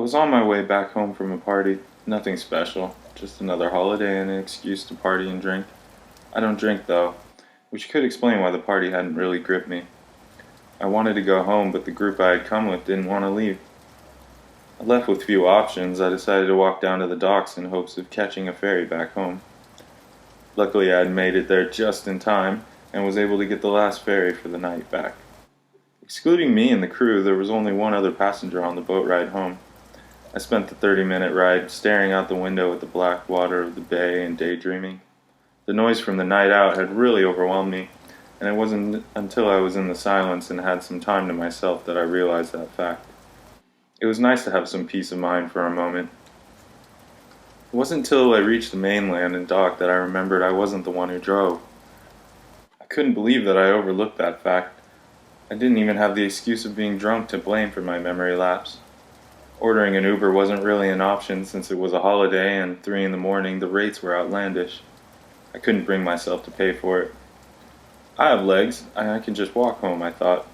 was on my way back home from a party. Nothing special, just another holiday and an excuse to party and drink. I don't drink though, which could explain why the party hadn't really gripped me. I wanted to go home, but the group I had come with didn't want to leave. I left with few options. I decided to walk down to the docks in hopes of catching a ferry back home. Luckily, I had made it there just in time and was able to get the last ferry for the night back. Excluding me and the crew, there was only one other passenger on the boat ride home. I spent the 30-minute ride staring out the window at the black water of the bay and daydreaming. The noise from the night out had really overwhelmed me, and it wasn't until I was in the silence and had some time to myself that I realized that fact. It was nice to have some peace of mind for a moment. It wasn't until I reached the mainland and docked that I remembered I wasn't the one who drove. I couldn't believe that I overlooked that fact. I didn't even have the excuse of being drunk to blame for my memory lapse. Ordering an Uber wasn't really an option since it was a holiday and 3 in the morning the rates were outlandish. I couldn't bring myself to pay for it. I have legs, I can just walk home, I thought.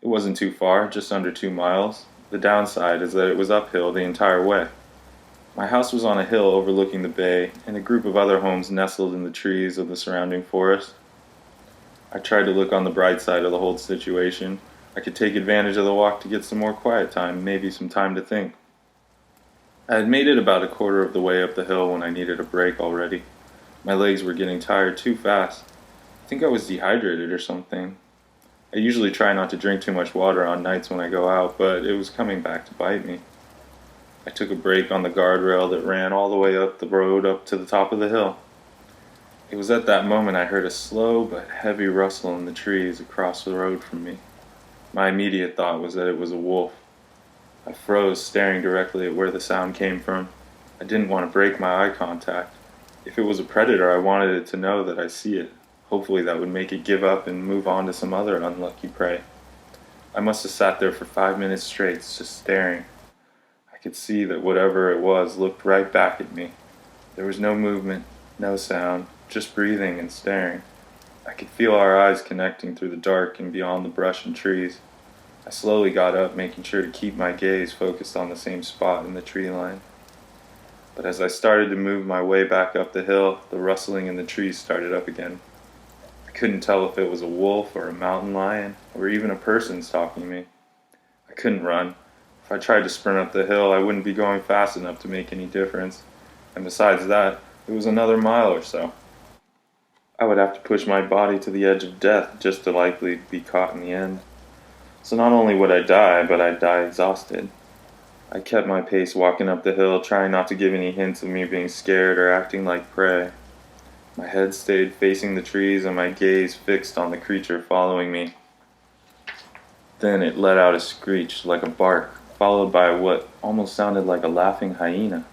It wasn't too far, just under 2 miles. The downside is that it was uphill the entire way. My house was on a hill overlooking the bay, and a group of other homes nestled in the trees of the surrounding forest. I tried to look on the bright side of the whole situation. I could take advantage of the walk to get some more quiet time, maybe some time to think. I had made it about a quarter of the way up the hill when I needed a break already. My legs were getting tired too fast. I think I was dehydrated or something. I usually try not to drink too much water on nights when I go out, but it was coming back to bite me. I took a break on the guardrail that ran all the way up the road up to the top of the hill. It was at that moment I heard a slow but heavy rustle in the trees across the road from me. My immediate thought was that it was a wolf. I froze, staring directly at where the sound came from. I didn't want to break my eye contact. If it was a predator, I wanted it to know that I see it. Hopefully that would make it give up and move on to some other unlucky prey. I must have sat there for 5 minutes straight, just staring. I could see that whatever it was looked right back at me. There was no movement, no sound, just breathing and staring. I could feel our eyes connecting through the dark and beyond the brush and trees. I slowly got up, making sure to keep my gaze focused on the same spot in the tree line. But as I started to move my way back up the hill, the rustling in the trees started up again. I couldn't tell if it was a wolf or a mountain lion or even a person stalking me. I couldn't run. If I tried to sprint up the hill, I wouldn't be going fast enough to make any difference. And besides that, it was another mile or so. I would have to push my body to the edge of death just to likely be caught in the end. So not only would I die, but I'd die exhausted. I kept my pace walking up the hill, trying not to give any hints of me being scared or acting like prey. My head stayed facing the trees and my gaze fixed on the creature following me. Then it let out a screech like a bark, followed by what almost sounded like a laughing hyena.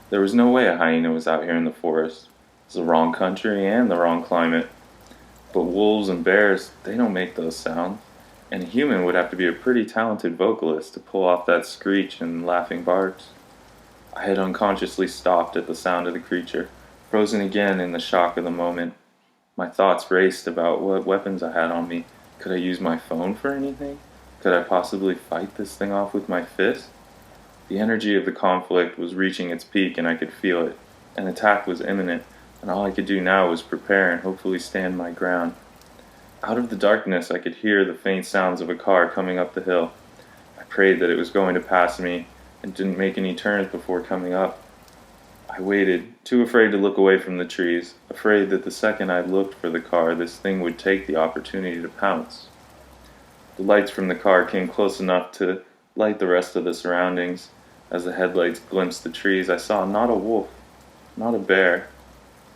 There was no way a hyena was out here in the forest. It's the wrong country and the wrong climate. But wolves and bears, they don't make those sounds. And a human would have to be a pretty talented vocalist to pull off that screech and laughing barks. I had unconsciously stopped at the sound of the creature, frozen again in the shock of the moment. My thoughts raced about what weapons I had on me. Could I use my phone for anything? Could I possibly fight this thing off with my fist? The energy of the conflict was reaching its peak and I could feel it. An attack was imminent, and all I could do now was prepare and hopefully stand my ground. Out of the darkness I could hear the faint sounds of a car coming up the hill. I prayed that it was going to pass me and didn't make any turns before coming up. I waited, too afraid to look away from the trees, afraid that the second I looked for the car, this thing would take the opportunity to pounce. The lights from the car came close enough to light the rest of the surroundings. As the headlights glimpsed the trees, I saw not a wolf, not a bear,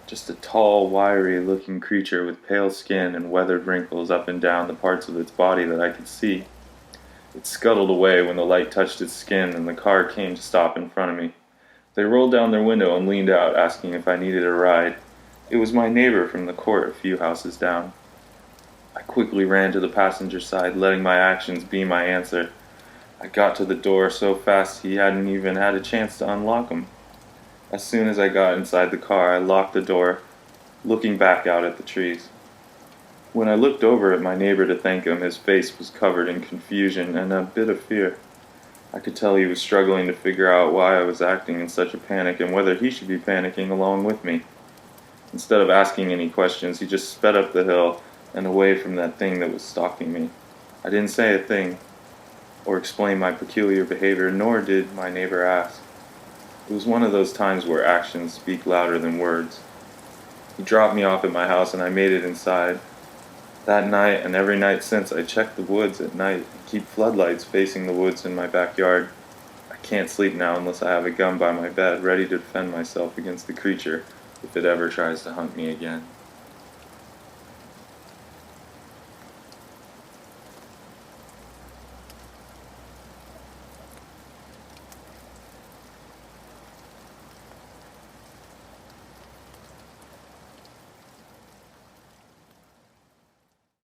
just a tall, wiry-looking creature with pale skin and weathered wrinkles up and down the parts of its body that I could see. It scuttled away when the light touched its skin and the car came to stop in front of me. They rolled down their window and leaned out, asking if I needed a ride. It was my neighbor from the court a few houses down. I quickly ran to the passenger side, letting my actions be my answer. I got to the door so fast he hadn't even had a chance to unlock them. As soon as I got inside the car, I locked the door, looking back out at the trees. When I looked over at my neighbor to thank him, his face was covered in confusion and a bit of fear. I could tell he was struggling to figure out why I was acting in such a panic and whether he should be panicking along with me. Instead of asking any questions, he just sped up the hill and away from that thing that was stalking me. I didn't say a thing or explain my peculiar behavior, nor did my neighbor ask. It was one of those times where actions speak louder than words. He dropped me off at my house and I made it inside. That night and every night since, I check the woods at night and keep floodlights facing the woods in my backyard. I can't sleep now unless I have a gun by my bed, ready to defend myself against the creature if it ever tries to hunt me again.